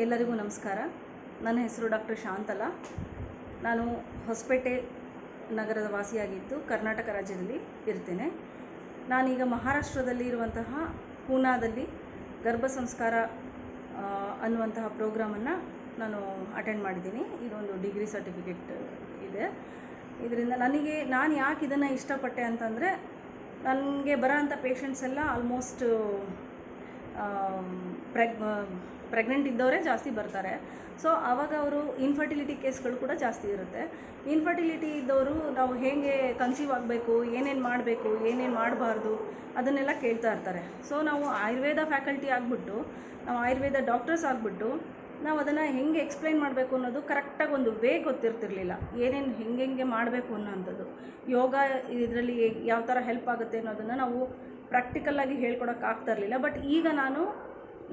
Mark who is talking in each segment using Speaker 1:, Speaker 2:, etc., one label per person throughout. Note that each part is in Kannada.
Speaker 1: ಎಲ್ಲರಿಗೂ ನಮಸ್ಕಾರ. ನನ್ನ ಹೆಸರು ಡಾಕ್ಟರ್ ಶಾಂತಲಾ. ನಾನು ಹೊಸಪೇಟೆ ನಗರದ ವಾಸಿಯಾಗಿದ್ದು ಕರ್ನಾಟಕ ರಾಜ್ಯದಲ್ಲಿ ಇರ್ತೇನೆ. ನಾನೀಗ ಮಹಾರಾಷ್ಟ್ರದಲ್ಲಿ ಇರುವಂತಹ ಪೂನಾದಲ್ಲಿ ಗರ್ಭ ಸಂಸ್ಕಾರ ಅನ್ನುವಂತಹ ಪ್ರೋಗ್ರಾಮನ್ನು ನಾನು ಅಟೆಂಡ್ ಮಾಡಿದ್ದೀನಿ. ಇದೊಂದು ಡಿಗ್ರಿ ಸರ್ಟಿಫಿಕೇಟ್ ಇದೆ. ಇದರಿಂದ ನಾನು ಯಾಕೆ ಇದನ್ನು ಇಷ್ಟಪಟ್ಟೆ ಅಂತಂದರೆ, ನನಗೆ ಬರೋಂಥ ಪೇಷಂಟ್ಸ್ ಎಲ್ಲ ಆಲ್ಮೋಸ್ಟ್ ಪ್ರೆಗ್ನೆಂಟ್ ಇದ್ದವರೇ ಜಾಸ್ತಿ ಬರ್ತಾರೆ. ಸೊ ಆವಾಗ ಅವರು ಇನ್ಫರ್ಟಿಲಿಟಿ ಕೇಸ್ಗಳು ಕೂಡ ಜಾಸ್ತಿ ಇರುತ್ತೆ. ಇನ್ಫರ್ಟಿಲಿಟಿ ಇದ್ದವರು ನಾವು ಹೇಗೆ ಕನ್ಸೀವ್ ಆಗಬೇಕು, ಏನೇನು ಮಾಡಬೇಕು, ಏನೇನು ಮಾಡಬಾರ್ದು ಅದನ್ನೆಲ್ಲ ಕೇಳ್ತಾ ಇರ್ತಾರೆ. ಸೊ ನಾವು ಆಯುರ್ವೇದ ಫ್ಯಾಕಲ್ಟಿ ಆಗಿಬಿಟ್ಟು, ನಾವು ಆಯುರ್ವೇದ ಡಾಕ್ಟರ್ಸ್ ಆಗಿಬಿಟ್ಟು ನಾವು ಅದನ್ನು ಹೆಂಗೆ ಎಕ್ಸ್ಪ್ಲೈನ್ ಮಾಡಬೇಕು ಅನ್ನೋದು ಕರೆಕ್ಟಾಗಿ ಒಂದು ವೇ ಗೊತ್ತಿರ್ತಿರ್ಲಿಲ್ಲ. ಏನೇನು ಹೆಂಗೆ ಮಾಡಬೇಕು ಅನ್ನೋಂಥದ್ದು, ಯೋಗ ಇದರಲ್ಲಿ ಯಾವ ಥರ ಹೆಲ್ಪ್ ಆಗುತ್ತೆ ಅನ್ನೋದನ್ನು ನಾವು ಪ್ರಾಕ್ಟಿಕಲ್ಲಾಗಿ ಹೇಳ್ಕೊಡೋಕ್ಕಾಗ್ತಾ ಇರಲಿಲ್ಲ. ಬಟ್ ಈಗ ನಾನು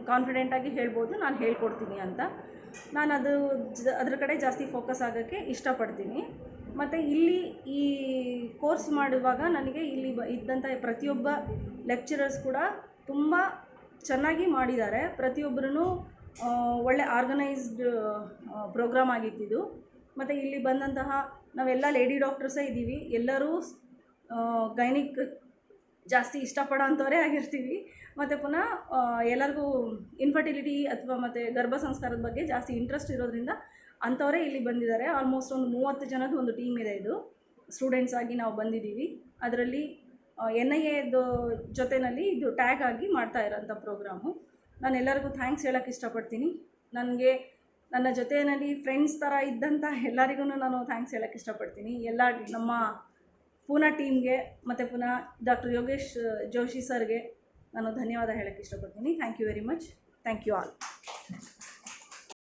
Speaker 1: ಕಾನ್ಫಿಡೆಂಟಾಗಿ ಹೇಳ್ಬೋದು, ನಾನು ಹೇಳ್ಕೊಡ್ತೀನಿ ಅಂತ. ನಾನು ಅದ್ರ ಕಡೆ ಜಾಸ್ತಿ ಫೋಕಸ್ ಆಗೋಕ್ಕೆ ಇಷ್ಟಪಡ್ತೀನಿ. ಮತ್ತು ಇಲ್ಲಿ ಈ ಕೋರ್ಸ್ ಮಾಡುವಾಗ ನನಗೆ ಇಲ್ಲಿ ಇದ್ದಂಥ ಪ್ರತಿಯೊಬ್ಬ ಲೆಕ್ಚರರ್ಸ್ ಕೂಡ ತುಂಬ ಚೆನ್ನಾಗಿ ಮಾಡಿದ್ದಾರೆ. ಪ್ರತಿಯೊಬ್ಬರೂ ಒಳ್ಳೆ ಆರ್ಗನೈಸ್ಡ್ ಪ್ರೋಗ್ರಾಮ್ ಆಗಿತ್ತಿದ್ದು. ಮತ್ತು ಇಲ್ಲಿ ಬಂದಂತಹ ನಾವೆಲ್ಲ ಲೇಡಿ ಡಾಕ್ಟರ್ಸೇ ಇದ್ದೀವಿ. ಎಲ್ಲರೂ ಗೈನಿಕ್ ಜಾಸ್ತಿ ಇಷ್ಟಪಡೋ ಅಂಥವರೇ ಆಗಿರ್ತೀವಿ. ಮತ್ತು ಪುನಃ ಎಲ್ಲರಿಗೂ ಇನ್ಫರ್ಟಿಲಿಟಿ ಅಥವಾ ಮತ್ತು ಗರ್ಭ ಸಂಸ್ಕಾರದ ಬಗ್ಗೆ ಜಾಸ್ತಿ ಇಂಟ್ರೆಸ್ಟ್ ಇರೋದ್ರಿಂದ ಅಂಥವರೇ ಇಲ್ಲಿ ಬಂದಿದ್ದಾರೆ. ಆಲ್ಮೋಸ್ಟ್ ಒಂದು 30 ಜನದ ಒಂದು ಟೀಮ್ ಇದೆ. ಇದು ಸ್ಟೂಡೆಂಟ್ಸ್ ಆಗಿ ನಾವು ಬಂದಿದ್ದೀವಿ. ಅದರಲ್ಲಿ NIAದು ಜೊತೆಯಲ್ಲಿ ಇದು ಟ್ಯಾಗ್ ಆಗಿ ಮಾಡ್ತಾ ಇರೋಂಥ ಪ್ರೋಗ್ರಾಮು. ನಾನು ಎಲ್ಲರಿಗೂ ಥ್ಯಾಂಕ್ಸ್ ಹೇಳೋಕ್ಕೆ ಇಷ್ಟಪಡ್ತೀನಿ. ನನಗೆ ನನ್ನ ಜೊತೆಯಲ್ಲಿ ಫ್ರೆಂಡ್ಸ್ ಥರ ಇದ್ದಂಥ ಎಲ್ಲರಿಗೂ ನಾನು ಥ್ಯಾಂಕ್ಸ್ ಹೇಳೋಕ್ಕೆ ಇಷ್ಟಪಡ್ತೀನಿ. ಎಲ್ಲ ನಮ್ಮ ಪೂನಾ ಟೀಮ್ಗೆ ಮತ್ತು ಪುನಃ ಡಾಕ್ಟರ್ ಯೋಗೇಶ್ ಜೋಶಿ ಸರ್ಗೆ ನಾನು ಧನ್ಯವಾದ ಹೇಳೋಕ್ಕೆ ಇಷ್ಟಪಡ್ತೀನಿ. Thank you very much. Thank you all.